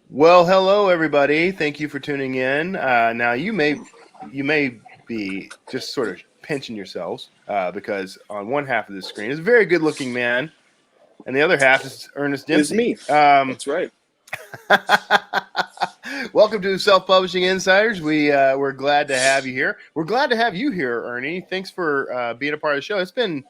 Well, hello everybody. Thank you for tuning in. Now you may be just sort of pinching yourselves because on one half of the screen is a very good-looking man, and the other half is Ernest Is Dempsey. me. That's right. Welcome to Self-Publishing Insiders. We're glad to have you here. We're glad to have you here, Ernie. Thanks for being a part of the show. It's been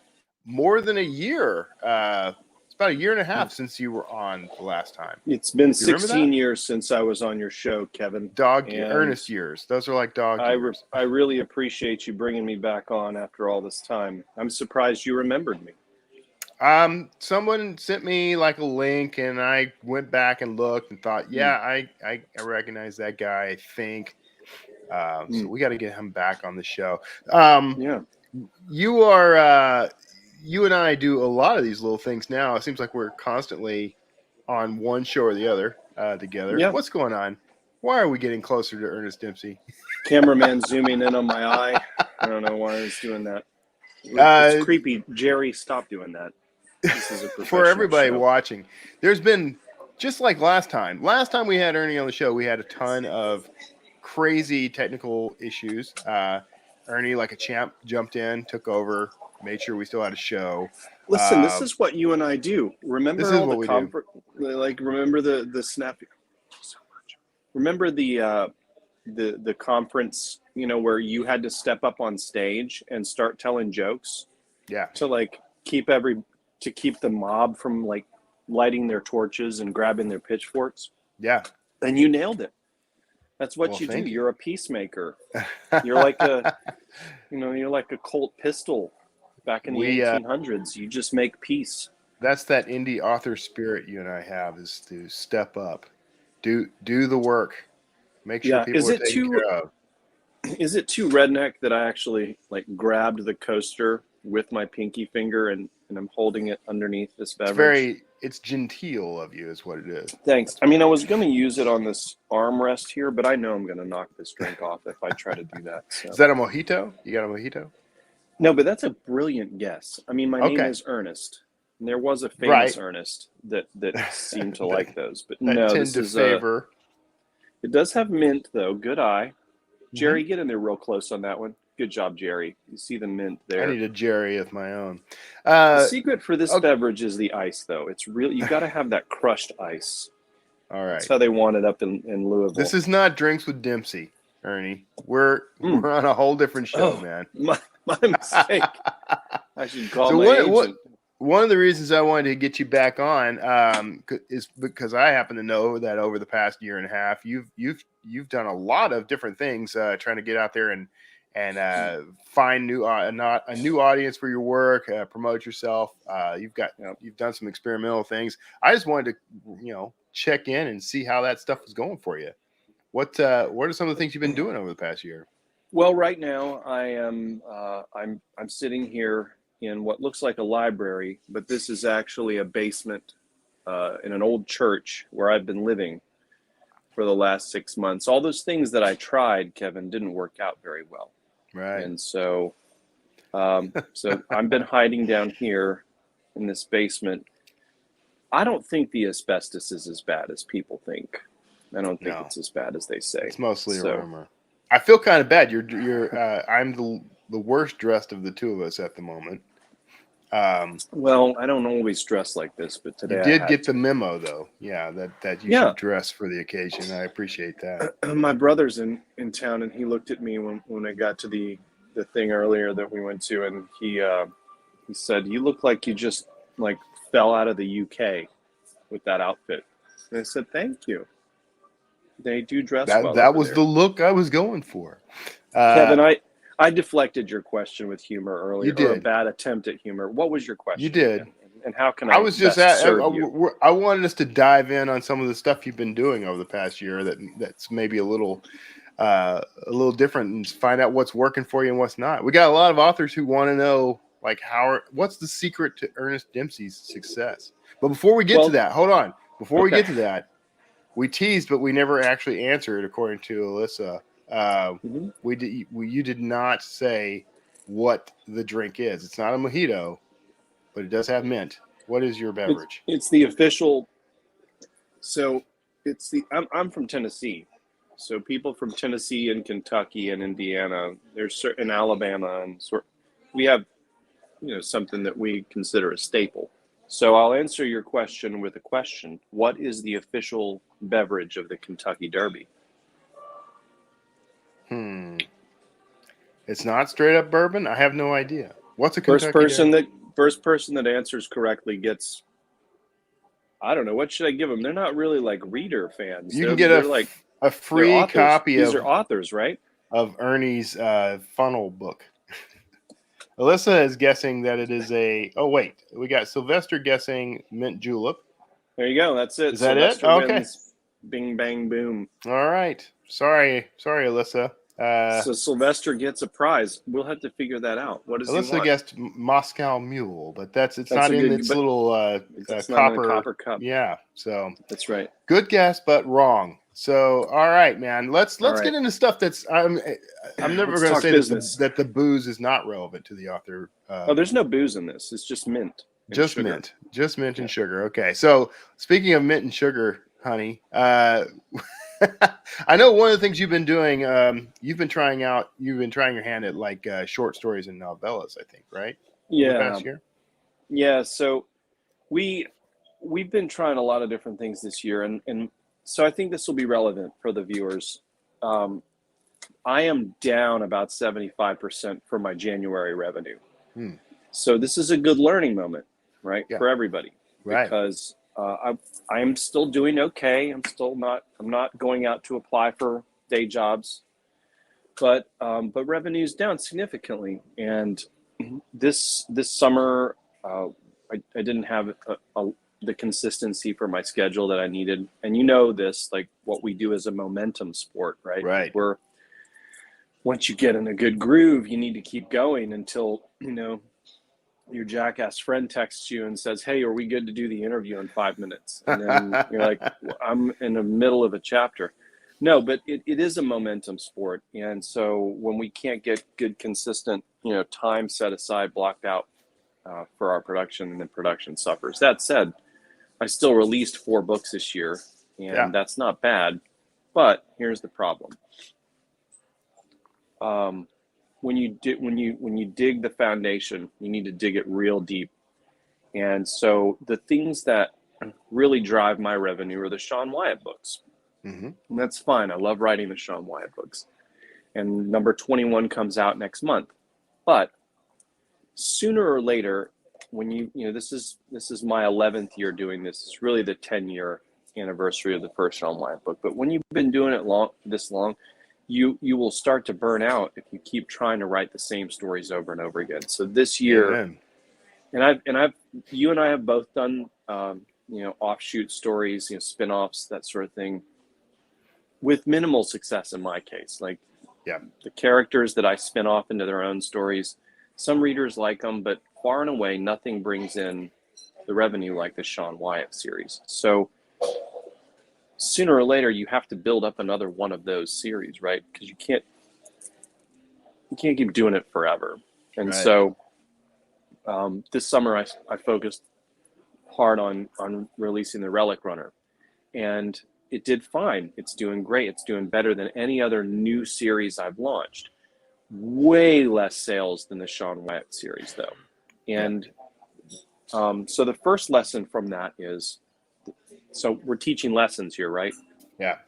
more than a year. It's about a year and a half since you were on the last time. It's been Do you remember 16 that? years since I was on your show, Kevin. Ernest years. Those are like dog years. I really appreciate you bringing me back on after all this time. I'm surprised you remembered me. Someone sent me like a link, and I went back and looked and thought, yeah, I recognize that guy. I think so. We got to get him back on the show. Yeah. You and I do a lot of these little things now. It seems like we're constantly on one show or the other together. Yeah. What's going on? Why are we getting closer to Ernest Dempsey? Cameraman zooming in on my eye. I don't know why he's doing that. It's creepy. Jerry, stop doing that. This is a for everybody show. watching, there's been, just like last time we had Ernie on the show, we had a ton of crazy technical issues. Ernie, like a champ, jumped in, took over, made sure we still had a show. Listen, this is what you and I do. Remember this is all what the we do. like remember the snap. So much. Remember the conference, where you had to step up on stage and start telling jokes. Yeah. To like keep the mob from like lighting their torches and grabbing their pitchforks. Yeah. And you nailed it. That's what you do. You're a peacemaker. You're like you're like a Colt pistol back in the 1800s. You just make peace. That's that indie author spirit you and I have, is to step up, do the work, make sure people are taken care of. Is it too redneck that I actually like grabbed the coaster with my pinky finger and I'm holding it underneath this beverage? It's genteel of you, is what it is. Thanks. I mean, I was going to use it on this armrest here, but I know I'm going to knock this drink off if I try to do that. So. Is that a mojito? You got a mojito? No, but that's a brilliant guess. I mean, my name is Ernest. And there was a famous Ernest that seemed to like those, but no, this is favor. It does have mint though. Good eye. Jerry, get in there real close on that one. Good job, Jerry. You see the mint there. I need a Jerry of my own. The secret for this beverage is the ice, though. It's real. You got to have that crushed ice. All right. That's how they want it up in Louisville. This is not Drinks with Dempsey, Ernie. We're on a whole different show, man. My mistake. I should call my agent. One of the reasons I wanted to get you back on is because I happen to know that over the past year and a half, you've done a lot of different things trying to get out there and find a new audience for your work, promote yourself. You've done some experimental things. I just wanted to check in and see how that stuff was going for you. What are some of the things you've been doing over the past year? Well, right now I am I'm sitting here in what looks like a library, but this is actually a basement in an old church where I've been living for the last 6 months. All those things that I tried, Kevin, didn't work out very well. Right. And so I've been hiding down here in this basement. I don't think the asbestos is as bad as people think. I don't think it's as bad as they say. It's mostly a rumor. I feel kind of bad. I'm the worst dressed of the two of us at the moment. Well, I don't always dress like this, but today you did get the memo, though. Yeah, that you should dress for the occasion. I appreciate that. My brother's in town, and he looked at me when I got to the thing earlier that we went to, and he said, "You look like you just like fell out of the UK with that outfit." And I said, "Thank you." They do dress well. That was the look I was going for. Kevin, I deflected your question with humor earlier. You did. Or a bad attempt at humor. What was your question? You did. And how can I was just serve you? I wanted us to dive in on some of the stuff you've been doing over the past year that's maybe a little different, and find out what's working for you and what's not. We got a lot of authors who want to know, like, what's the secret to Ernest Dempsey's success? But before we get to that, hold on. Before we get to that, we teased, but we never actually answered, according to Alyssa. You did not say what the drink is. It's not a mojito, but it does have mint. What is your beverage? It's the official. So I'm from Tennessee, so people from Tennessee and Kentucky and Indiana, there's certain Alabama and we have something that we consider a staple. So I'll answer your question with a question. What is the official beverage of the Kentucky Derby? It's not straight up bourbon. I have no idea. What's a First Kentucky Derby? person that answers correctly gets, I don't know, what should I give them? They're not really like reader fans. You they're, can get they're like a they're free authors. copy These are authors, right? of Ernie's funnel book. Alyssa is guessing that it is oh wait, we got Sylvester guessing mint julep. There you go. That's it. Is that Sylvester it? Okay. wins. Bing, bang, boom. All right. Sorry, Alyssa. So Sylvester gets a prize. We'll have to figure that out. What does he Alyssa want? guessed Moscow Mule, but it's That's not in good, its but little it's not in copper a copper cup. Yeah, so That's right. good guess, but wrong. So all right, man. Let's All right. get into stuff that's I'm never Let's going to talk say business. that the booze is not relevant to the author. Oh, there's no booze in this. It's just mint. Just sugar. mint. Just mint and sugar. Okay. So speaking of mint and sugar, honey, I know one of the things you've been doing, you've been trying your hand at like short stories and novellas, I think, right? Yeah. The past year? Yeah. So we've been trying a lot of different things this year. And so I think this will be relevant for the viewers. I am down about 75% for my January revenue. So this is a good learning moment, right? Yeah. For everybody, right? Because I'm still doing okay. I'm not going out to apply for day jobs, but revenue's down significantly. And this summer, I didn't have the consistency for my schedule that I needed. And this, like what we do is a momentum sport, right? Right. Where once you get in a good groove, you need to keep going until, your jackass friend texts you and says, "Hey, are we good to do the interview in 5 minutes?" And then you're like, "I'm in the middle of a chapter." No, but it is a momentum sport. And so when we can't get good, consistent, time set aside, blocked out for our production, and the production suffers. That said, I still released 4 books this year, and that's not bad. But here's the problem. When you dig the foundation, you need to dig it real deep. And so the things that really drive my revenue are the Sean Wyatt books. And that's fine. I love writing the Sean Wyatt books. And number 21 comes out next month. But sooner or later, when this is my 11th year doing this. It's really the 10-year anniversary of the first Sean Wyatt book. But when you've been doing it this long, you will start to burn out if you keep trying to write the same stories over and over again. So this year, you and I have both done offshoot stories, spin-offs, that sort of thing, with minimal success in my case. Like the characters that I spin off into their own stories, some readers like them, but far and away nothing brings in the revenue like the Sean Wyatt series. So sooner or later, you have to build up another one of those series, right? Because you can't keep doing it forever. And so this summer, I focused hard on releasing the Relic Runner, and it did fine. It's doing great. It's doing better than any other new series I've launched. Way less sales than the Sean Wyatt series, though. And so the first lesson from that is, so we're teaching lessons here, right? Yeah.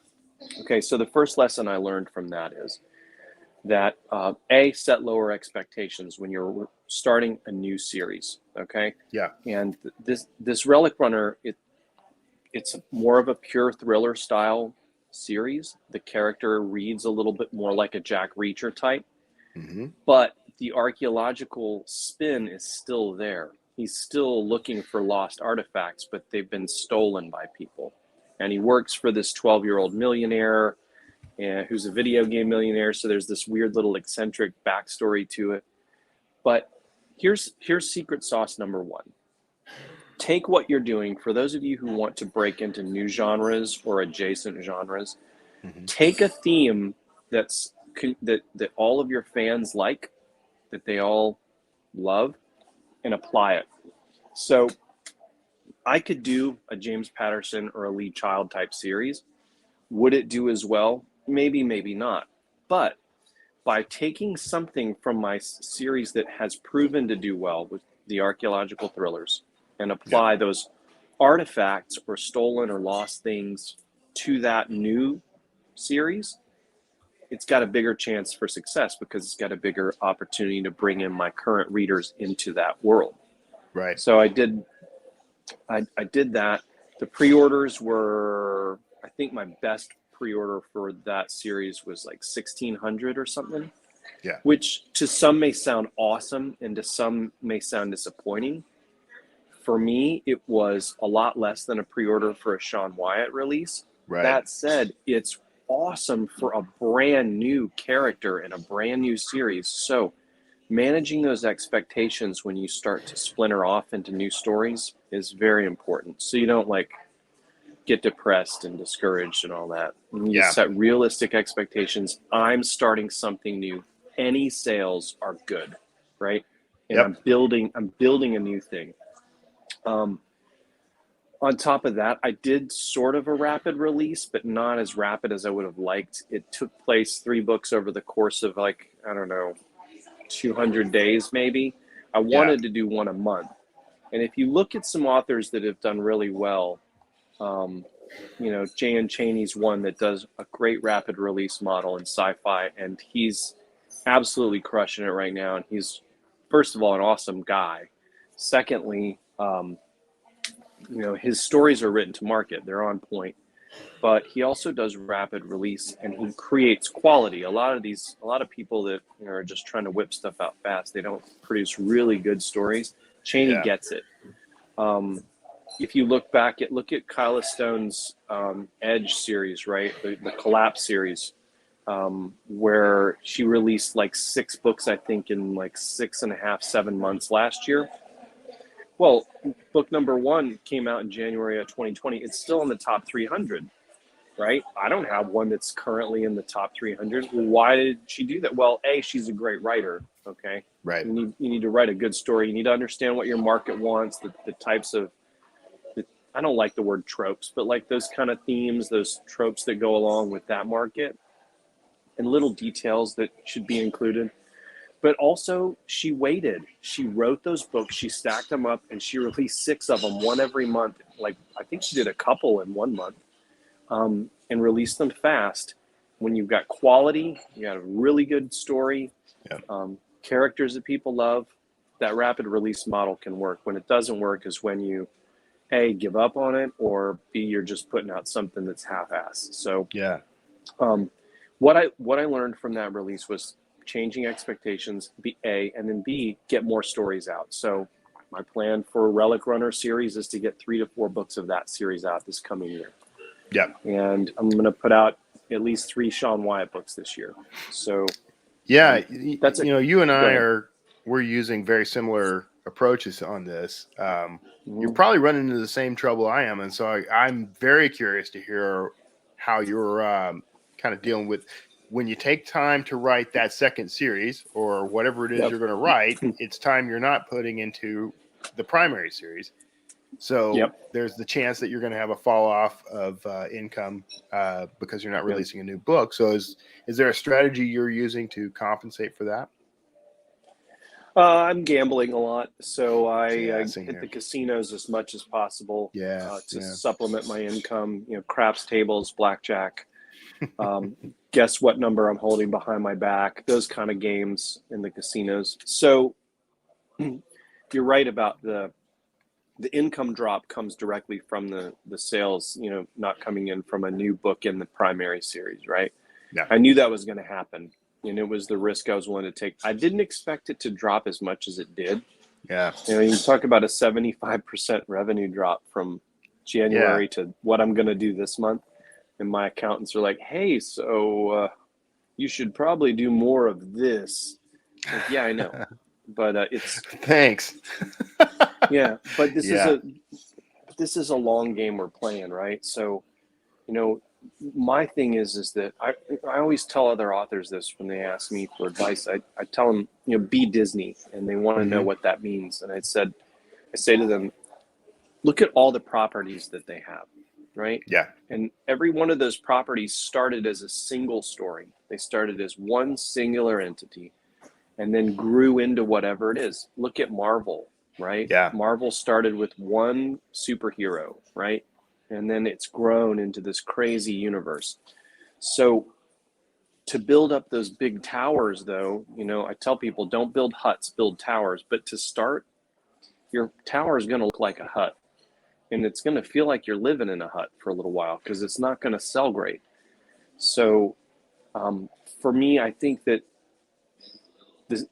Okay, so the first lesson I learned from that is that set lower expectations when you're starting a new series, okay? Yeah. And this Relic Runner, it's more of a pure thriller style series. The character reads a little bit more like a Jack Reacher type, but the archaeological spin is still there. He's still looking for lost artifacts, but they've been stolen by people. And he works for this 12-year-old millionaire who's a video game millionaire. So there's this weird little eccentric backstory to it. But here's secret sauce number 1. Take what you're doing. For those of you who want to break into new genres or adjacent genres, take a theme that all of your fans like, that they all love, and apply it. So I could do a James Patterson or a Lee Child type series. Would it do as well? Maybe, maybe not. But by taking something from my series that has proven to do well with the archaeological thrillers and apply those artifacts or stolen or lost things to that new series, it's got a bigger chance for success because it's got a bigger opportunity to bring in my current readers into that world. Right. So I did that. The pre-orders were, I think my best pre-order for that series was like 1,600 or something. Yeah. Which to some may sound awesome and to some may sound disappointing. For me, it was a lot less than a pre-order for a Sean Wyatt release. Right. That said, it's awesome for a brand new character and a brand new series. So managing those expectations when you start to splinter off into new stories is very important. So you don't like get depressed and discouraged and all that. You set realistic expectations. I'm starting something new. Any sales are good, right? And I'm building a new thing. On top of that, I did sort of a rapid release, but not as rapid as I would have liked. It took place 3 books over the course of like, I don't know, 200 days maybe. I wanted to do one a month. And if you look at some authors that have done really well, Jan Chaney's one that does a great rapid release model in sci-fi, and he's absolutely crushing it right now. And he's, first of all, an awesome guy. Secondly, his stories are written to market. They're on point. But he also does rapid release and he creates quality. A lot of people that are just trying to whip stuff out fast, they don't produce really good stories. Chaney gets it. If you look at Kyla Stone's Edge series, right? The Collapse series, where she released like 6 books, I think, in like 6.5, 7 months last year. Well, book number 1 came out in January of 2020. It's still in the top 300, right? I don't have one that's currently in the top 300. Why did she do that? Well, A, she's a great writer, okay? Right. You need to write a good story. You need to understand what your market wants, the types of, I don't like the word tropes, but like those kind of themes, those tropes that go along with that market and little details that should be included. But also, she waited. She wrote those books, she stacked them up, and she released 6 of them, one every month. Like, I think she did a couple in 1 month, and released them fast. When you've got quality, you got a really good story, characters that people love, that rapid release model can work. When it doesn't work is when you, A, give up on it, or B, you're just putting out something that's half-assed. So, what I learned from that release was changing expectations, A, and then B, get more stories out. So my plan for Relic Runner series is to get 3 to 4 books of that series out this coming year. Yeah. And I'm going to put out at least 3 Sean Wyatt books this year. So that's you and I we're using very similar approaches on this. You're probably running into the same trouble I am. And so I'm very curious to hear how you're kind of dealing with when you take time to write that second series or whatever it is you're going to write, it's time you're not putting into the primary series. So there's the chance that you're going to have a fall off of income because you're not releasing a new book. So is there a strategy you're using to compensate for that? I'm gambling a lot, so I hit the casinos as much as possible to supplement my income. Craps tables, blackjack. Guess what number I'm holding behind my back, those kind of games in the casinos. So you're right about the income drop comes directly from the sales, not coming in from a new book in the primary series, right? Yeah. I knew that was going to happen, and it was the risk I was willing to take. I didn't expect it to drop as much as it did. Yeah. You talk about a 75% revenue drop from January to what I'm going to do this month. And my accountants are like, hey, so you should probably do more of this. Like, yeah, I know. But it's thanks. But this is a long game we're playing, right? So, my thing is that I always tell other authors this when they ask me for advice. I tell them, be Disney, and they want to know what that means. And I say to them, look at all the properties that they have, right? Yeah. And every one of those properties started as a single story. They started as one singular entity and then grew into whatever it is. Look at Marvel, right? Yeah. Marvel started with one superhero, right? And then it's grown into this crazy universe. So to build up those big towers, though, you know, I tell people don't build huts, build towers. But to start, your tower is going to look like a hut. And it's going to feel like you're living in a hut for a little while because it's not going to sell great. So for me, I think that this,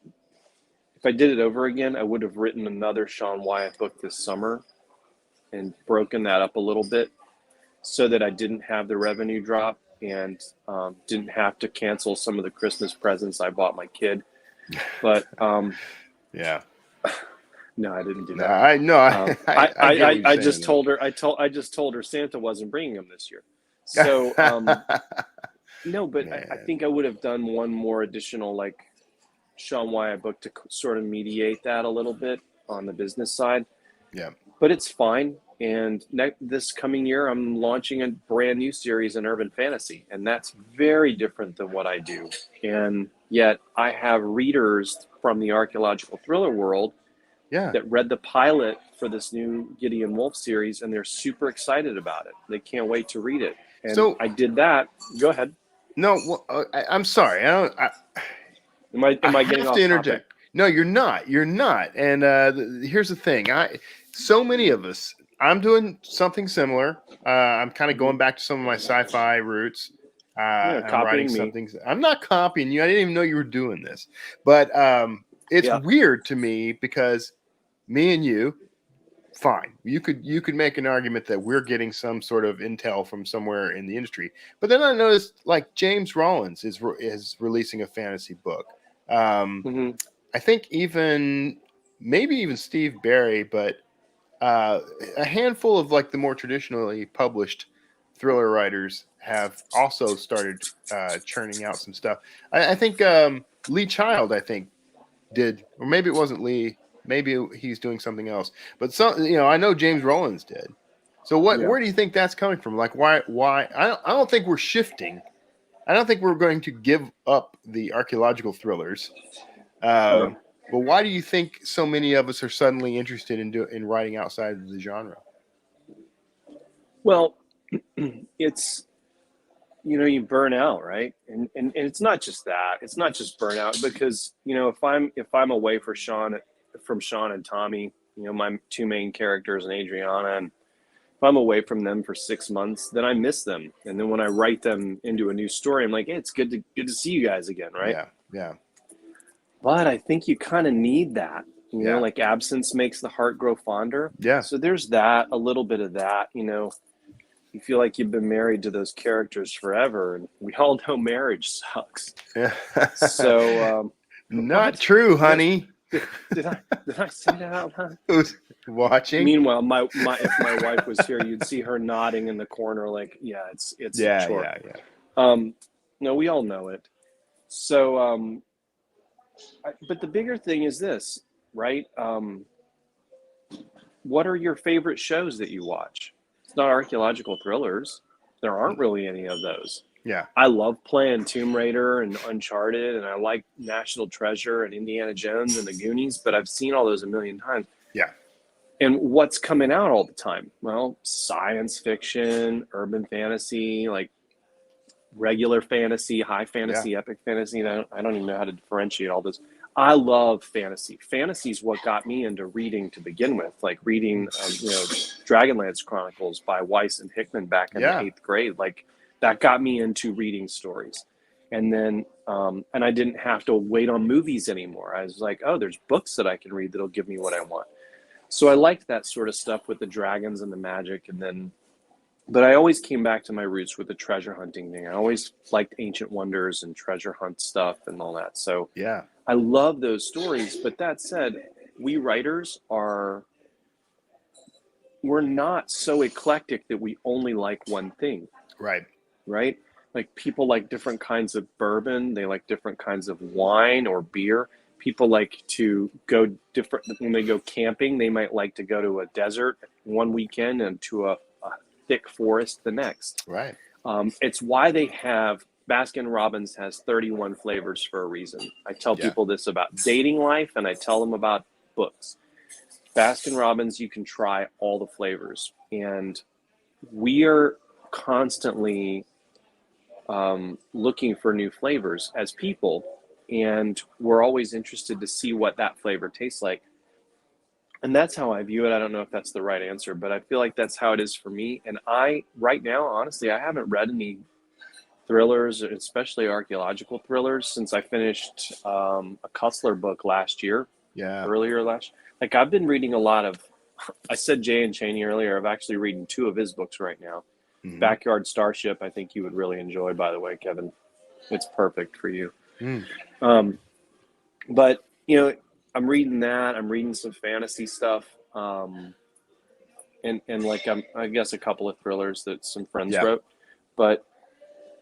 if I did it over again, I would have written another Sean Wyatt book this summer and broken that up a little bit so that I didn't have the revenue drop and didn't have to cancel some of the Christmas presents I bought my kid. But yeah. no, I didn't do No, that. I know. I just told her. I just told her Santa wasn't bringing him this year. So no, but I think I would have done one more additional like Sean Wyatt book to sort of mediate that a little bit on the business side. Yeah. But it's fine. And this coming year, I'm launching a brand new series in urban fantasy, and that's very different than what I do. And yet, I have readers from the archaeological thriller world that read the pilot for this new Gideon Wolf series, and they're super excited about it. They can't wait to read it. And so I did that. Go ahead. No, well, I'm sorry. Am I getting off topic? No, you're not. You're not. And here's the thing. So many of us. I'm doing something similar. I'm kind of going back to some of my sci-fi roots. I'm writing something. I'm not copying you. I didn't even know you were doing this. But it's weird to me because me and you, fine. You could make an argument that we're getting some sort of intel from somewhere in the industry. But then I noticed like James Rollins is releasing a fantasy book. I think maybe even Steve Barry, but a handful of like the more traditionally published thriller writers have also started churning out some stuff. I think Lee Child, did, or maybe it wasn't Lee. Maybe he's doing something else. But I know James Rollins did. So where do you think that's coming from? Like why? I don't think we're shifting. I don't think we're going to give up the archaeological thrillers. But why do you think so many of us are suddenly interested in writing outside of the genre? Well, it's, you burn out, right? And it's not just that. It's not just burnout because, if I'm away from Sean and Tommy, my two main characters and Adriana, and if I'm away from them for 6 months, then I miss them. And then when I write them into a new story, I'm like, hey, it's good to see you guys again, right? Yeah. But I think you kind of need that, like absence makes the heart grow fonder. Yeah. So there's that, a little bit of that, you feel like you've been married to those characters forever. And we all know marriage sucks. Yeah. So, not true, honey. Did I say that out loud? Who's watching? Meanwhile, if my wife was here, you'd see her nodding in the corner like, it's a chore. No, we all know it. So, but the bigger thing is this, right? What are your favorite shows that you watch? It's not archaeological thrillers. There aren't really any of those. Yeah. I love playing Tomb Raider and Uncharted, and I like National Treasure and Indiana Jones and the Goonies, but I've seen all those a million times. Yeah. And what's coming out all the time? Well, science fiction, urban fantasy, like regular fantasy, high fantasy, epic fantasy. I don't even know how to differentiate all this. I love fantasy. Fantasy is what got me into reading to begin with, like reading, Dragonlance Chronicles by Weiss and Hickman back in the 8th grade. Like that got me into reading stories. And then, and I didn't have to wait on movies anymore. I was like, oh, there's books that I can read that'll give me what I want. So I liked that sort of stuff with the dragons and the magic. And then, but I always came back to my roots with the treasure hunting thing. I always liked Ancient Wonders and treasure hunt stuff and all that. So I love those stories. But that said, we writers we're not so eclectic that we only like one thing. Right? Like people like different kinds of bourbon. They like different kinds of wine or beer. People like to go different when they go camping. They might like to go to a desert one weekend and to a thick forest the next. Right. It's why they have Baskin Robbins has 31 flavors for a reason. I tell people this about dating life, and I tell them about books. Baskin Robbins, you can try all the flavors, and we are constantly looking for new flavors as people, and we're always interested to see what that flavor tastes like. And that's how I view it. I don't know if that's the right answer, but I feel like that's how it is for me. And right now, honestly, I haven't read any thrillers, especially archaeological thrillers, since I finished a Cussler book last year. Earlier last year. Like, I've been reading a lot of, I said Jay and Cheney earlier, I'm actually reading 2 of his books right now. Mm-hmm. Backyard Starship, I think you would really enjoy, by the way, Kevin. It's perfect for you. But, you know, I'm reading that. I'm reading some fantasy stuff. And like, I guess a couple of thrillers that some friends wrote. But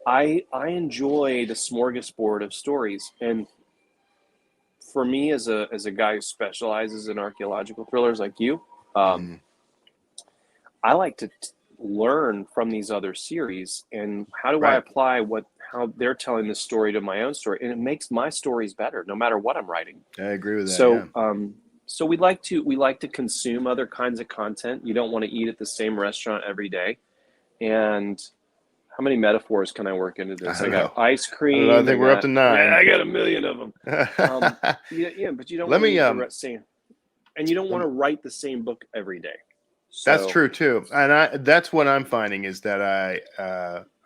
I enjoy the smorgasbord of stories. And for me, as a guy who specializes in archaeological thrillers like you, I like to learn from these other series, and how do I apply how they're telling this story to my own story, and it makes my stories better no matter what I'm writing. I agree with that. So so we like to consume other kinds of content. You don't want to eat at the same restaurant every day. And how many metaphors can I work into this? I got ice cream. I think we're up to 9. Yeah, I got a million of them. But you don't want to same, and you don't want to write the same book every day. So, that's true too, and that's what I'm finding is that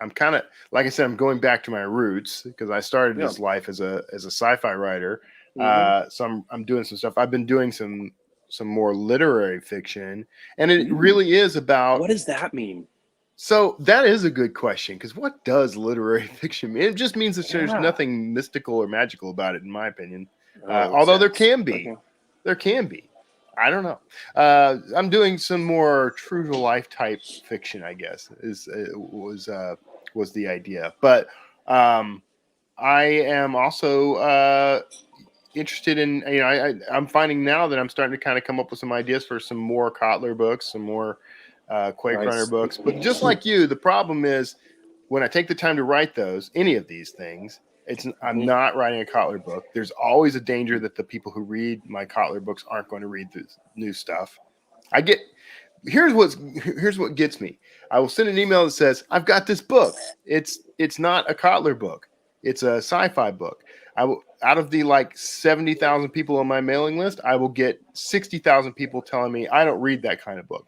I'm kind of, like I said, I'm going back to my roots because I started this life as a sci-fi writer. So I'm doing some stuff. I've been doing some more literary fiction, and it really is about. What does that mean? So that is a good question, because what does literary fiction mean? It just means that there's nothing mystical or magical about it, in my opinion. Although there can be. There can be. I don't know. I'm doing some more true to life type fiction, I guess, was the idea. But I am also interested in, I'm finding now that I'm starting to kind of come up with some ideas for some more Kotler books, some more Quake Runner books. But just like you, the problem is when I take the time to write any of these things, I'm not writing a Kotler book. There's always a danger that the people who read my Kotler books aren't going to read the new stuff. Here's what gets me. I will send an email that says, I've got this book. It's not a Kotler book. It's a sci-fi book. Out of the like 70,000 people on my mailing list, I will get 60,000 people telling me I don't read that kind of book.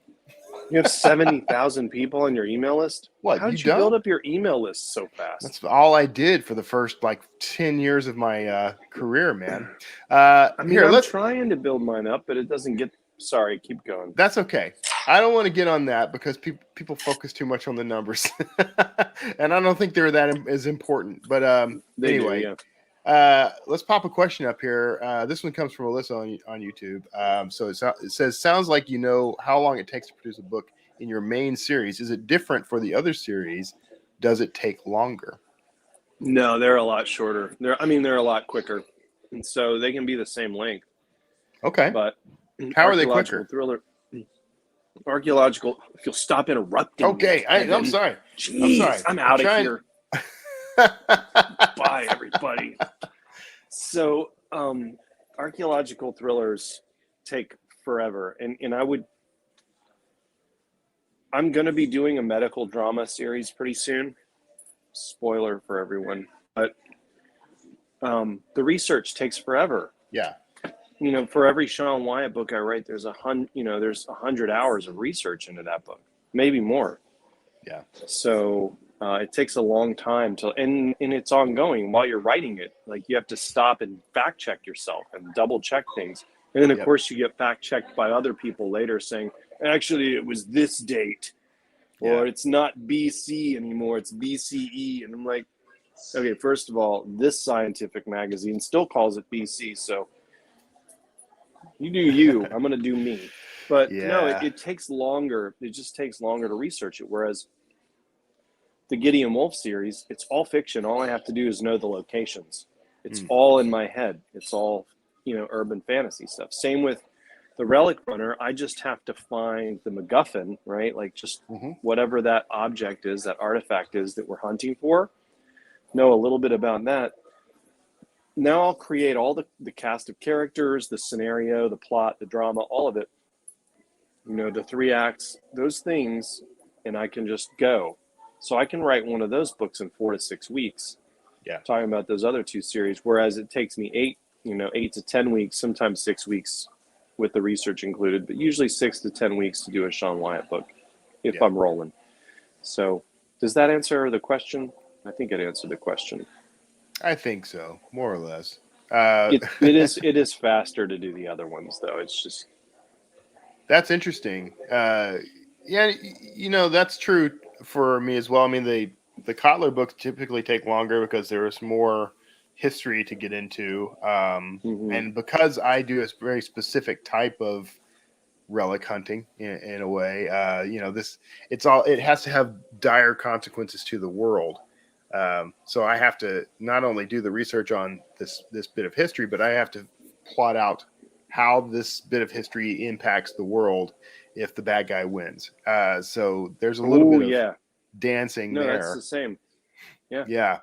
You have 70,000 people on your email list? What? How did you build up your email list so fast? That's all I did for the first 10 years of my career, man. I'm trying to build mine up, but it doesn't get. Sorry, keep going. That's okay. I don't want to get on that because people focus too much on the numbers, and I don't think they're that as important. But anyway. Let's pop a question up here. This one comes from Alyssa on YouTube. So it says, sounds like you know how long it takes to produce a book in your main series. Is it different for the other series? Does it take longer? No, they're a lot shorter. They're a lot quicker. And so they can be the same length. Okay. But how are they quicker? Archaeological, if you'll stop interrupting. Okay. I'm sorry. Jeez, I'm sorry. I'm out of here. Bye, everybody. So, archaeological thrillers take forever, and I'm going to be doing a medical drama series pretty soon. Spoiler for everyone, but the research takes forever. Yeah. For every Sean Wyatt book I write, there's 100 hours of research into that book, maybe more. Yeah. So it takes a long time and it's ongoing while you're writing it. Like, you have to stop and fact check yourself and double check things. And then of course you get fact checked by other people later saying, actually it was this date, or it's not BC anymore, it's BCE. And I'm like, okay, first of all, this scientific magazine still calls it BC. So you do you, I'm going to do me. But no, it takes longer. It just takes longer to research it. Whereas the Gideon Wolf series, it's all fiction. All I have to do is know the locations. It's all in my head. It's all, urban fantasy stuff. Same with the relic runner, I just have to find the MacGuffin, right? Like just whatever that object is, that artifact is that we're hunting for. Know a little bit about that. Now I'll create all the cast of characters, the scenario, the plot, the drama, all of it. You know, the 3 acts, those things, and I can just go. So I can write one of those books in 4 to 6 weeks. Yeah. Talking about those other 2 series, whereas it takes me 8 to 10 weeks, sometimes 6 weeks with the research included, but usually 6 to 10 weeks to do a Sean Wyatt book if I'm rolling. So does that answer the question? I think it answered the question. I think so, more or less. It is faster to do the other ones, though. It's just... That's interesting. Yeah, you know, that's true for me as well. I mean, the Kotler books typically take longer because there is more history to get into. And because I do a very specific type of relic hunting in a way, you know, it has to have dire consequences to the world. So I have to not only do the research on this bit of history, but I have to plot out how this bit of history impacts the world if the bad guy wins. So there's a little bit of dancing there. No, that's the same. Yeah. Yeah.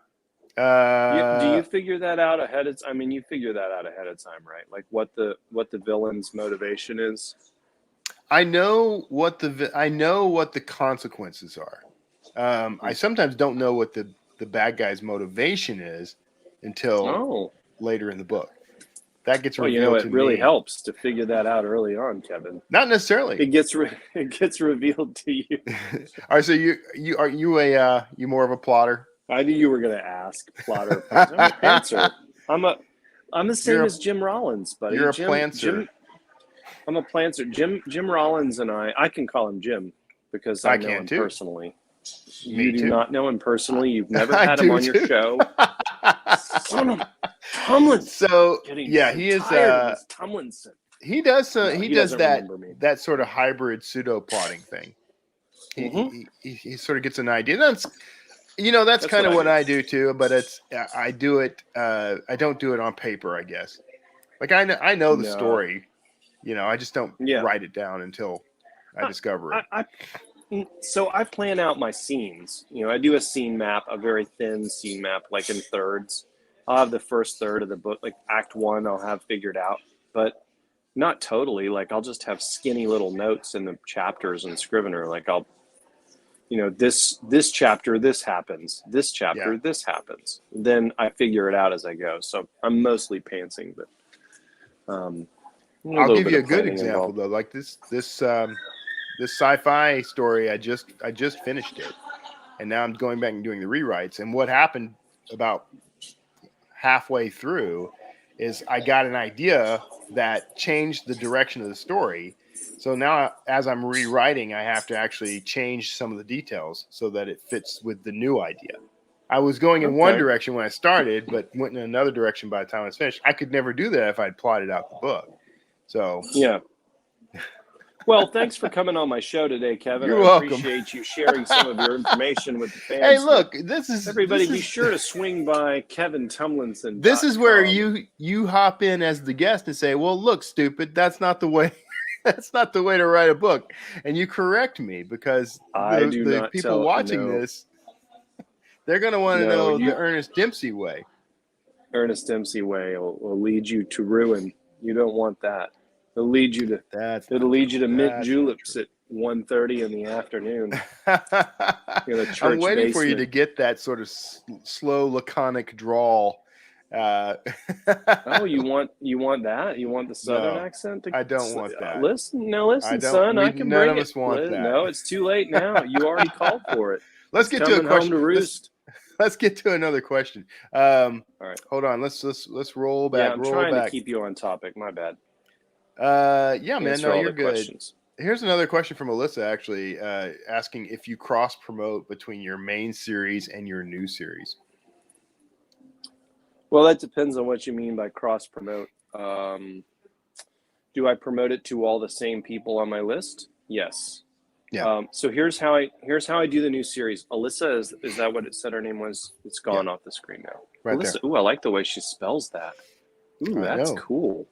Do you figure that out ahead of time? I mean, you figure that out ahead of time, right? Like what the villain's motivation is. I know what the consequences are. I sometimes don't know what the bad guy's motivation is until later in the book. That gets revealed. You know, it to really me. helps to figure that out early on, Kevin. Not necessarily. It gets revealed to you. All right, so you more of a plotter? I knew you were going to ask plotter. I'm a pantser. I'm the same as Jim Rollins, buddy. You're a plantser. I'm a plantser. Jim Rollins and I can call him Jim because I know him personally. You do not know him personally. You've never had him on your show. Son of Tomlinson. So yeah, he is Tomlinson. He does he does that sort of hybrid pseudo plotting thing. He sort of gets an idea. That's kind of what I do too, but I do it I don't do it on paper, I guess. Like I know the story. I just don't write it down until I discover it. So I plan out my scenes. I do a scene map, a very thin scene map, like in thirds. I'll have the first third of the book, like Act 1, I'll have figured out, but not totally. Like I'll just have skinny little notes in the chapters in Scrivener. Like I'll, this chapter, this happens. This chapter, this happens. Then I figure it out as I go. So I'm mostly pantsing, but I'll give you a good example though. Like this sci-fi story, I just finished it, and now I'm going back and doing the rewrites. And what happened about halfway through is I got an idea that changed the direction of the story. So now as I'm rewriting, I have to actually change some of the details so that it fits with the new idea. I was going in one direction when I started, but went in another direction by the time I was finished. I could never do that if I'd plotted out the book. So yeah. Well, thanks for coming on my show today, Kevin. You're welcome. Appreciate you sharing some of your information with the fans. Hey, look, everybody be sure to swing by Kevin Tomlinson. This is where you hop in as the guest and say, "Well, look, stupid, that's not the way. That's not the way to write a book." And you correct me because the people watching this, they're going to want to know the Ernest Dempsey way. Ernest Dempsey way will lead you to ruin. You don't want that. It'll lead you to mint juleps at 1:30 in the afternoon. I'm waiting for you to get that sort of slow, laconic drawl. Oh, you want that? You want the Southern accent? I don't want that. Listen, son. I can bring it. None of us want that. No, it's too late now. You already called for it. Let's get to a question. Home to roost. Let's get to another question. All right, hold on. Let's roll back. Yeah, I'm trying to keep you on topic. My bad. Yeah, man. No, you're good. Questions. Here's another question from Alyssa, actually, asking if you cross promote between your main series and your new series. Well, that depends on what you mean by cross promote. Do I promote it to all the same people on my list? Yes. Yeah. So here's how I do the new series. Alyssa, is that what it said her name was? It's gone off the screen now. Right Alyssa, there. Ooh, I like the way she spells that. Ooh, that's cool.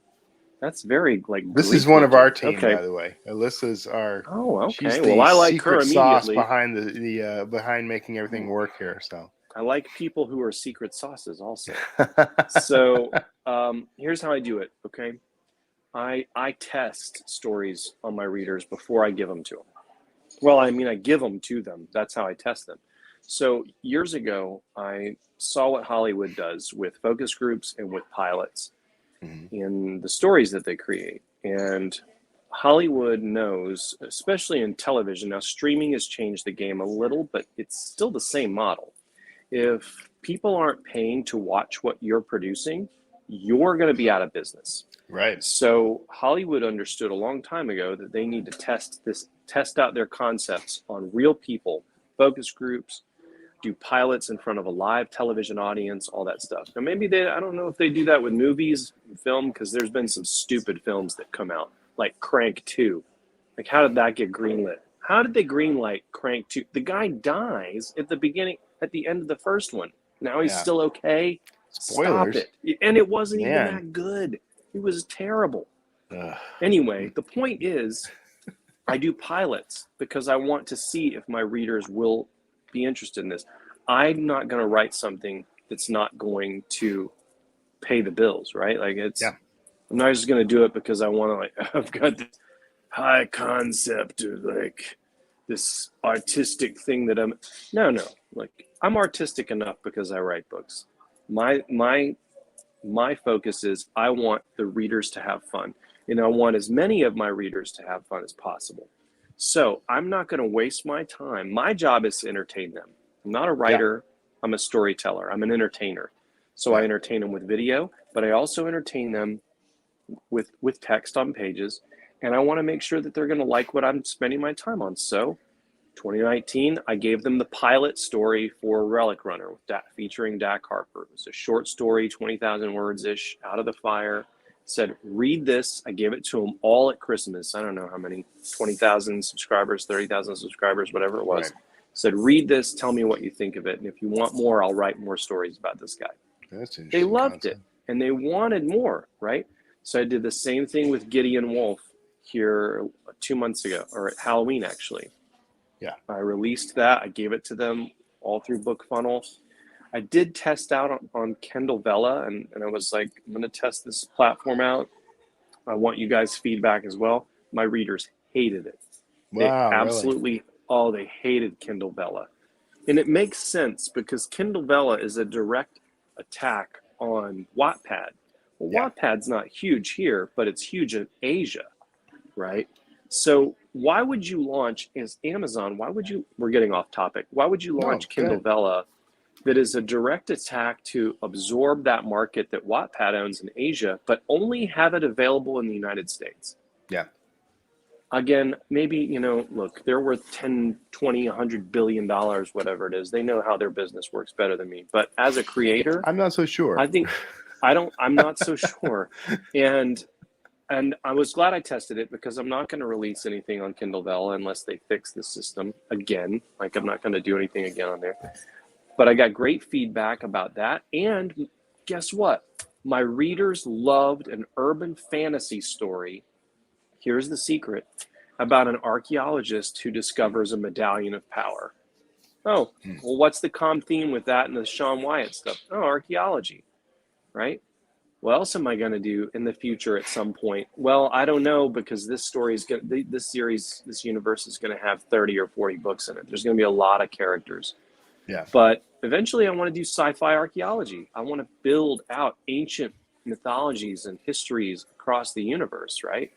That's very like This is Greek one of our looking. team, Okay. by the way. Alyssa's our. Oh, She's okay. the Well, I like her secret sauce immediately. behind the behind making everything work here. So I like people who are secret sauces also. So here's how I do it. Okay. I test stories on my readers before I give them to them. Well, I mean, I give them to them. That's how I test them. So years ago, I saw what Hollywood does with focus groups and with pilots in the stories that they create. And Hollywood knows, especially in television, now streaming has changed the game a little, but it's still the same model. If people aren't paying to watch what you're producing, you're going to be out of business. right. So Hollywood understood a long time ago that they need to test out their concepts on real people, focus groups, do pilots in front of a live television audience, all that stuff. Now maybe I don't know if they do that with movies, film, because there's been some stupid films that come out, like Crank 2. Like, how did that get greenlit? How did they greenlight Crank 2? The guy dies at the end of the first one. Now he's still okay. Spoilers. Stop it. And it wasn't even Man. that good. It was terrible. Ugh. Anyway, the point is, I do pilots because I want to see if my readers will be interested in this. I'm not going to write something that's not going to pay the bills, right? Like I'm not just going to do it because I want to, like, I've got this high concept of like this artistic thing that no, like I'm artistic enough because I write books. My focus is I want the readers to have fun, and I want as many of my readers to have fun as possible. So I'm not going to waste my time. My job is to entertain them. I'm not a writer. I'm a storyteller. I'm an entertainer. So I entertain them with video, but I also entertain them with text on pages. And I want to make sure that they're going to like what I'm spending my time on. So 2019, I gave them the pilot story for Relic Runner featuring Dak Harper. It was a short story, 20,000 words-ish, out of the fire. Said, read this. I gave it to them all at Christmas. I don't know how many, 20,000 subscribers, 30,000 subscribers, whatever it was. Right. Said, read this. Tell me what you think of it. And if you want more, I'll write more stories about this guy. That's interesting. They loved it, and they wanted more, right? So I did the same thing with Gideon Wolf here 2 months ago, or at Halloween, actually. Yeah. I released that. I gave it to them all through BookFunnel. I did test out on Kindle Vella, and I was like, I'm going to test this platform out. I want you guys' feedback as well. My readers hated it. Wow, they absolutely, they hated Kindle Vella. And it makes sense because Kindle Vella is a direct attack on Wattpad. Well, Wattpad's not huge here, but it's huge in Asia, right? So why would you launch as Amazon? We're getting off topic. Why would you launch Kindle Vella that is a direct attack to absorb that market that Wattpad owns in Asia, but only have it available in the United States? Yeah. Again, maybe, look, they're worth 10, 20, $100 billion, whatever it is. They know how their business works better than me. But as a creator, I'm not so sure. I'm not so sure. And I was glad I tested it because I'm not going to release anything on Kindle Vella unless they fix the system again. Like, I'm not going to do anything again on there. But I got great feedback about that. And guess what? My readers loved an urban fantasy story. Here's the secret, about an archaeologist who discovers a medallion of power. Oh, well, what's the common theme with that and the Sean Wyatt stuff? Oh, archaeology, right? What else am I going to do in the future at some point? Well, I don't know, because this universe is going to have 30 or 40 books in it. There's going to be a lot of characters. Yeah. But eventually I want to do sci-fi archaeology. I want to build out ancient mythologies and histories across the universe, right?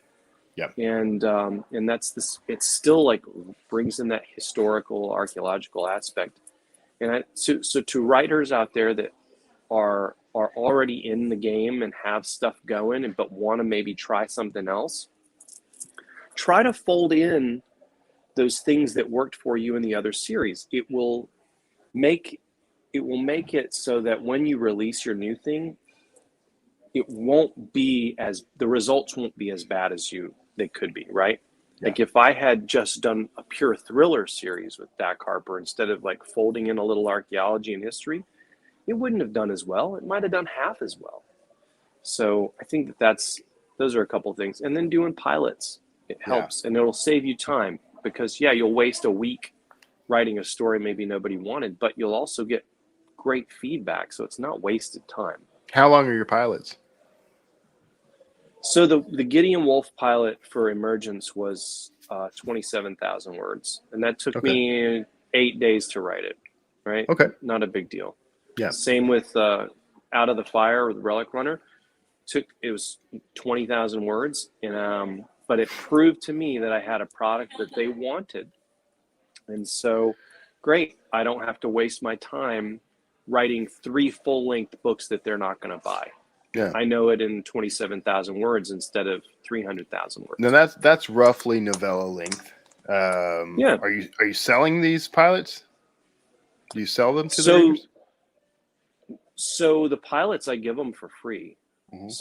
Yep. And that's this. It still like brings in that historical, archaeological aspect. And so to writers out there that are already in the game and have stuff going, but want to maybe try something else, try to fold in those things that worked for you in the other series. It will make it so that when you release your new thing, the results won't be as bad as they could be, right? Yeah. Like if I had just done a pure thriller series with Dak Harper instead of like folding in a little archaeology and history, it wouldn't have done as well. It might have done half as well. So I think that's those are a couple things. And then doing pilots, it helps, and it'll save you time, because you'll waste a week writing a story maybe nobody wanted, but you'll also get great feedback, so it's not wasted time. How long are your pilots? So the Gideon Wolf pilot for Emergence was 27,000 words, and that took me 8 days to write it. Right? Okay. Not a big deal. Yeah. Same with Out of the Fire with Relic Runner. It was 20,000 words, and but it proved to me that I had a product that they wanted, and so great. I don't have to waste my time writing 3 full-length books that they're not going to buy. Yeah. I know it in 27,000 words instead of 300,000 words. Now that's roughly novella length. Yeah. Are you selling these pilots? Do you sell them to the readers? So the pilots, I give them for free.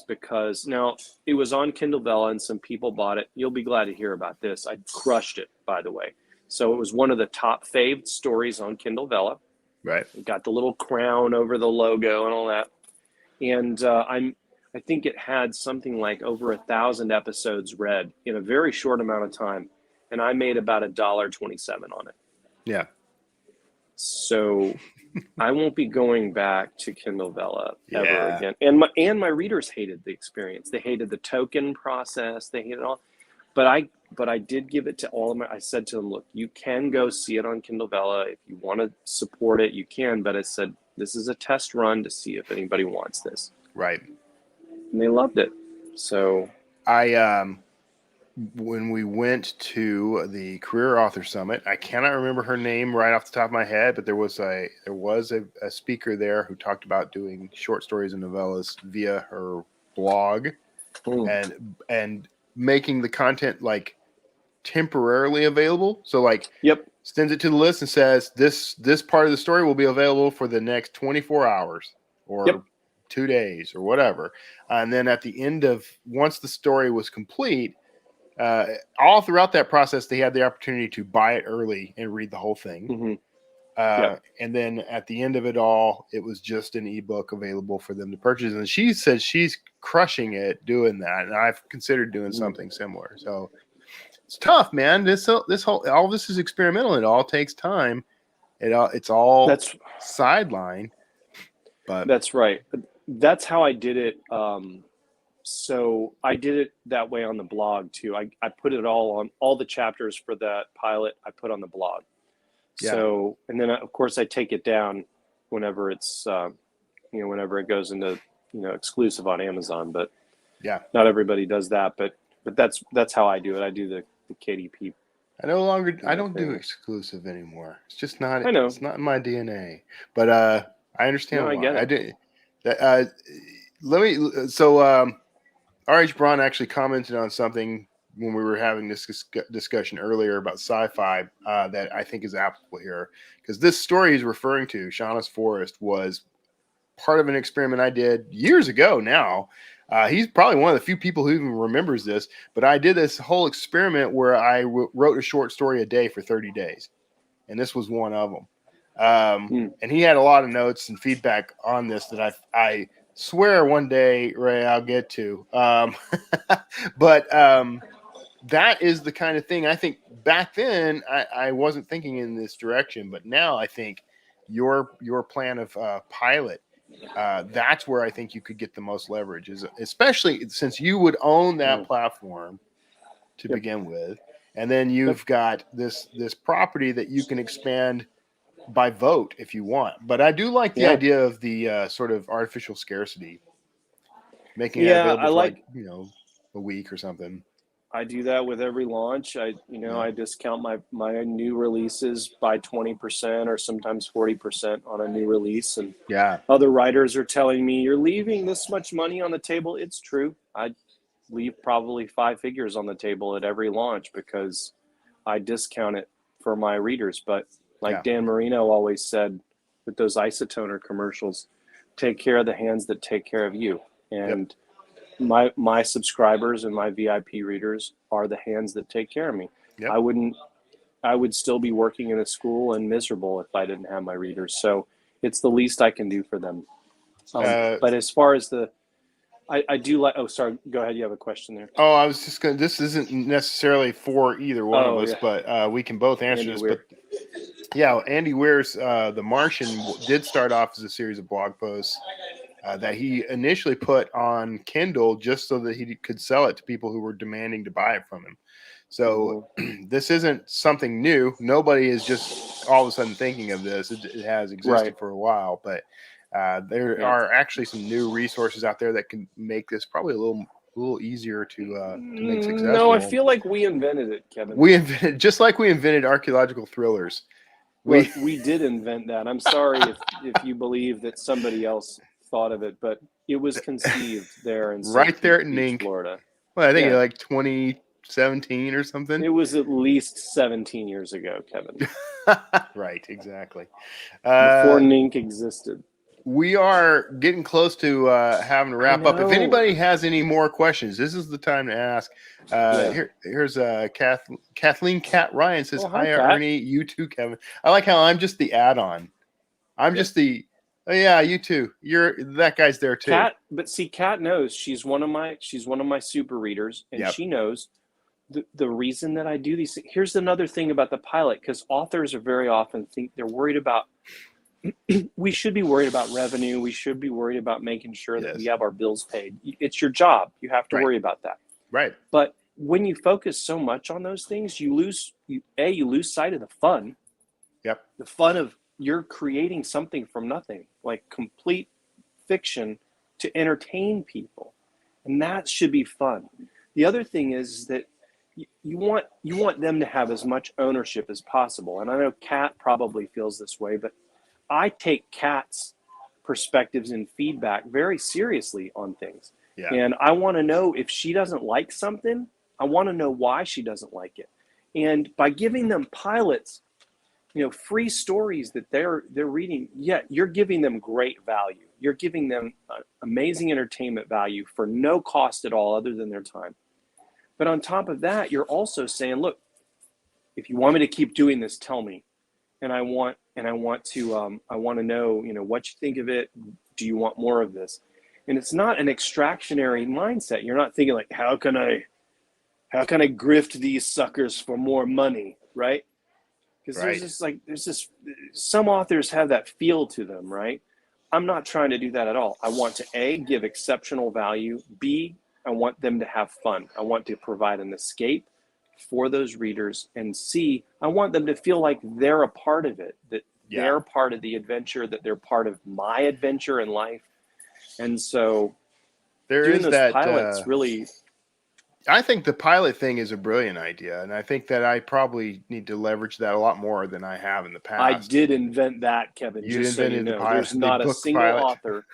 Because now it was on Kindle Vella and some people bought it. You'll be glad to hear about this. I crushed it, by the way. So it was one of the top faved stories on Kindle Vella. Right. It got the little crown over the logo and all that. And I think it had something like over 1,000 episodes read in a very short amount of time. And I made about $1.27 on it. Yeah. So I won't be going back to Kindle Vella ever again. And my readers hated the experience. They hated the token process. They hated all. But I did give it to all of my. I said to them, look, you can go see it on Kindle Vella if you want to support it. You can. But I said this is a test run to see if anybody wants this. Right. And they loved it. So when we went to the Career Author Summit, I cannot remember her name right off the top of my head, but there was a speaker there who talked about doing short stories and novellas via her blog and making the content like temporarily available. So like sends it to the list and says this part of the story will be available for the next 24 hours or 2 days or whatever. And then at the end of once the story was complete, all throughout that process, they had the opportunity to buy it early and read the whole thing. And then at the end of it all, it was just an ebook available for them to purchase. And she said she's crushing it doing that. And I've considered doing something similar. So it's tough, man. All this is experimental. It all takes time. It's all sideline. But that's right. That's how I did it. So I did it that way on the blog too. I put it all the chapters for that pilot I put on the blog. So, and then of course I take it down whenever it's, whenever it goes into, exclusive on Amazon, but not everybody does that, but that's how I do it. I do the KDP. I don't do exclusive anymore. It's just not, I know. It's not in my DNA, but, I understand why. I get it. I did. R.H. Braun actually commented on something when we were having this discussion earlier about sci-fi that I think is applicable here. Because this story he's referring to, Shauna's Forest, was part of an experiment I did years ago now. He's probably one of the few people who even remembers this. But I did this whole experiment where I wrote a short story a day for 30 days. And this was one of them. And he had a lot of notes and feedback on this that I swear one day, Ray, I'll get to. But that is the kind of thing I think back then I wasn't thinking in this direction, but now I think your plan of pilot, that's where I think you could get the most leverage, is especially since you would own that platform to begin with, and then you've got this property that you can expand by vote if you want. But I do like the idea of the sort of artificial scarcity, making it available for a week or something. I do that with every launch. I discount my new releases by 20% or sometimes 40% on a new release. And other writers are telling me you're leaving this much money on the table. It's true. I leave probably 5 figures on the table at every launch because I discount it for my readers. But like Dan Marino always said with those isotoner commercials, take care of the hands that take care of you. And my subscribers and my VIP readers are the hands that take care of me. I would still be working in a school and miserable if I didn't have my readers. So it's the least I can do for them. But as far as the I do like. Oh, sorry. Go ahead. You have a question there. Oh, I was just going to, this isn't necessarily for either one of us, Yeah. but we can both answer Andy this. Weir. But yeah, Andy Weir's The Martian did start off as a series of blog posts that he initially put on Kindle just so that he could sell it to people who were demanding to buy it from him. So this isn't something new. Nobody is just all of a sudden thinking of this. It has existed for a while, but there are actually some new resources out there that can make this probably a little easier to make successful. No, I feel like we invented it, Kevin. We invented, just like we invented archaeological thrillers. We did invent that. I'm sorry if you believe that somebody else thought of it, but it was conceived there in right there in Beach, Florida. Well, I think like 2017 or something. It was at least 17 years ago, Kevin. Right, exactly. Before Nink existed. We are getting close to having to wrap up. If anybody has any more questions, this is the time to ask. Here's Kathleen Cat Ryan says, "Hi, Ernie. You too, Kevin." I like how I'm just the add-on. I'm just the. Oh yeah, you too. That guy's there too. Kat knows she's one of my super readers, and she knows the reason that I do these things. Here's another thing about the pilot, because authors are very often think they're worried about. We should be worried about revenue. We should be worried about making sure that we have our bills paid. It's your job. You have to worry about that. Right. But when you focus so much on those things, you lose sight of the fun. Yep. The fun of you're creating something from nothing, like complete fiction to entertain people. And that should be fun. The other thing is that you want them to have as much ownership as possible. And I know Kat probably feels this way, but I take Kat's perspectives and feedback very seriously on things. Yeah. And I want to know if she doesn't like something, I want to know why she doesn't like it. And by giving them pilots, free stories that they're reading, you're giving them great value. You're giving them amazing entertainment value for no cost at all other than their time. But on top of that, you're also saying, look, if you want me to keep doing this, tell me. And I want to know, what you think of it. Do you want more of this? And it's not an extractionary mindset. You're not thinking like, how can I grift these suckers for more money, right? Because there's this, some authors have that feel to them, right? I'm not trying to do that at all. I want to A, give exceptional value. B, I want them to have fun. I want to provide an escape for those readers, and C, I want them to feel like they're a part of it, that they're part of the adventure, that they're part of my adventure in life. And so doing those pilots really... I think the pilot thing is a brilliant idea, and I think that I probably need to leverage that a lot more than I have in the past. I did invent that, Kevin. You invented the pilot. There's not a single author.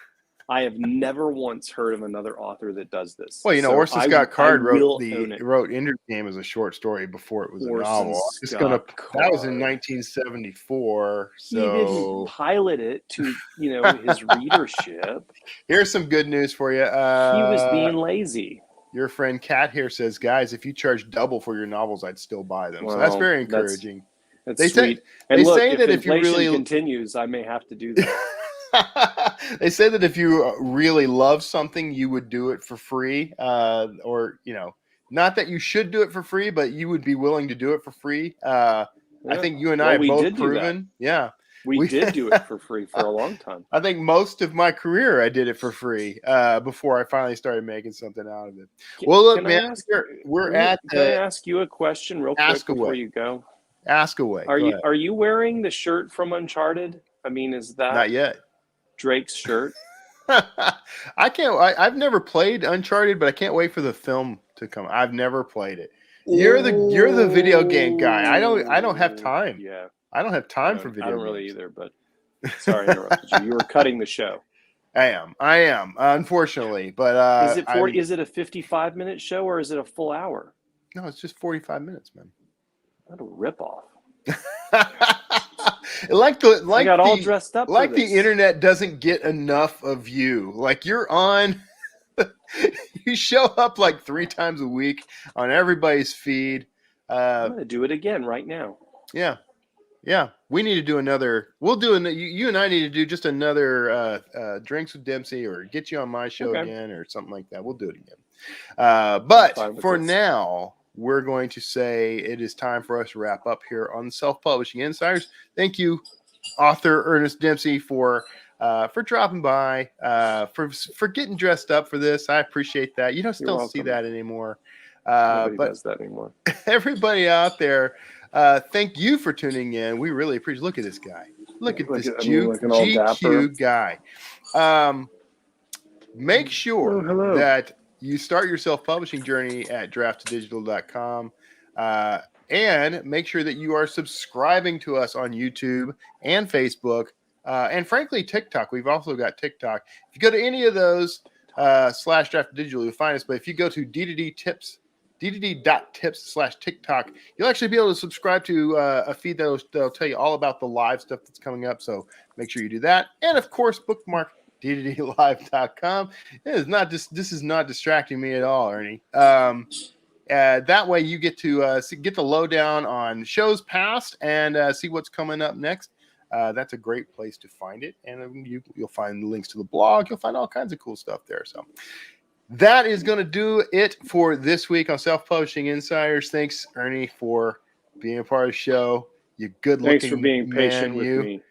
I have never once heard of another author that does this. Well, Orson Scott Card wrote Ender's Game as a short story before it was a novel. That was in 1974. So he didn't pilot it to his readership. Here's some good news for you. He was being lazy. Your friend Kat here says, guys, if you charge double for your novels, I'd still buy them. So that's very encouraging. That's sweet. Say that if you really continues, I may have to do that. They say that if you really love something, you would do it for free, or not that you should do it for free, but you would be willing to do it for free. I think you and I have both proven. Yeah, we did do it for free for a long time. I think most of my career I did it for free before I finally started making something out of it. Well, look, man, can I ask you a question real quick before you go? Ask away. Are you wearing the shirt from Uncharted? I mean, is that not yet Drake's shirt? I've never played Uncharted, but I can't wait for the film to come. I've never played it. You're the video game guy. I don't have time. Yeah. I don't have time for video games. I don't really either, but sorry I interrupted you. You were cutting the show. I am, unfortunately. But is it a 55-minute show or is it a full hour? No, it's just 45 minutes, man. What a ripoff. I got all dressed up. Like the internet doesn't get enough of you. Like you're on, you show up like 3 times a week on everybody's feed. I'm gonna do it again right now. Yeah, Yeah, we need to do another. We'll do you and I need to do just another drinks with Dempsey, or get you on my show Okay. again, or something like that. We'll do it again. I'm But fine with for this. now, we're going to say it is time for us to wrap up here on Self-Publishing Insiders. Thank you, author Ernest Dempsey, for dropping by, for getting dressed up for this. I appreciate that. You don't You're don't see welcome. that anymore. Nobody But does that anymore. everybody out there, thank you for tuning in. We really appreciate. Look at this guy. Look at this looking all dapper. GQ guy. Make sure hello. that you start your self-publishing journey at draftdigital.com. And make sure that you are subscribing to us on YouTube and Facebook, and frankly, TikTok. We've also got TikTok. If you go to any of those /draftdigital, you'll find us. But if you go to ddd.tips/TikTok, you'll actually be able to subscribe to a feed that'll tell you all about the live stuff that's coming up. So make sure you do that. And of course, bookmark dddlive.com. This is not distracting me at all, Ernie. That way you get to get the lowdown on shows past and see what's coming up next. That's a great place to find it. And you'll find links to the blog. You'll find all kinds of cool stuff there. So that is going to do it for this week on Self-Publishing Insiders. Thanks, Ernie, for being a part of the show. You good-looking Thanks for being patient with me.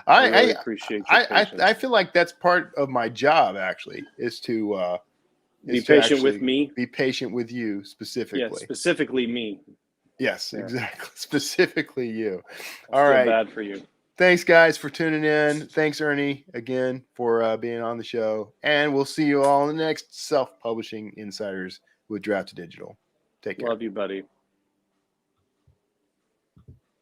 I really appreciate your patience. I feel like that's part of my job, actually, is to be patient with me. Be patient with you specifically. Yeah, specifically me. Yes, yeah. Exactly. Specifically you. I feel bad for you. Thanks, guys, for tuning in. Thanks, Ernie, again, for being on the show. And we'll see you all in the next Self-Publishing Insiders with Draft to Digital. Take care. Love you, buddy.